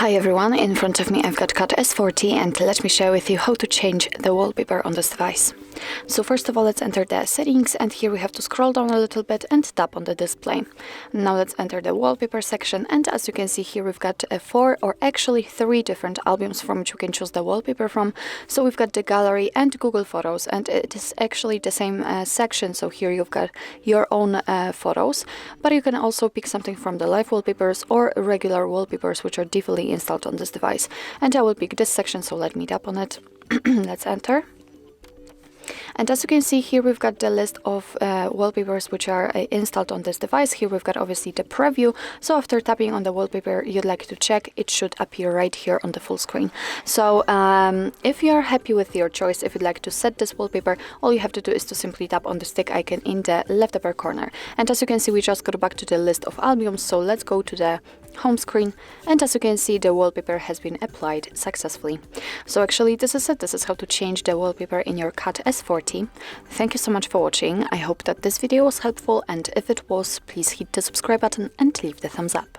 Hi everyone, in front of me I've got CAT S40 and let me share with you how to change the wallpaper on this device. So first of all, let's enter the settings, and here we have to scroll down a little bit and tap on the display. Now let's enter the wallpaper section, and as you can see here we've got 4 or actually 3 different albums from which you can choose the wallpaper from. So we've got the gallery and Google Photos, and it is actually the same section, so here you've got your own photos, but you can also pick something from the live wallpapers or regular wallpapers which are defaultly installed on this device. And I will pick this section, so let me tap on it. Let's enter. And as you can see here, we've got the list of wallpapers which are installed on this device. Here we've got obviously the preview. So after tapping on the wallpaper you'd like to check, it should appear right here on the full screen. So if you're happy with your choice, if you'd like to set this wallpaper, all you have to do is to simply tap on the stick icon in the left upper corner. And as you can see, we just got back to the list of albums. So let's go to the home screen, and as you can see, the wallpaper has been applied successfully. So actually this is it. This is how to change the wallpaper in your CAT S40. Thank you so much for watching. I hope that this video was helpful, and if it was, please hit the subscribe button and leave the thumbs up.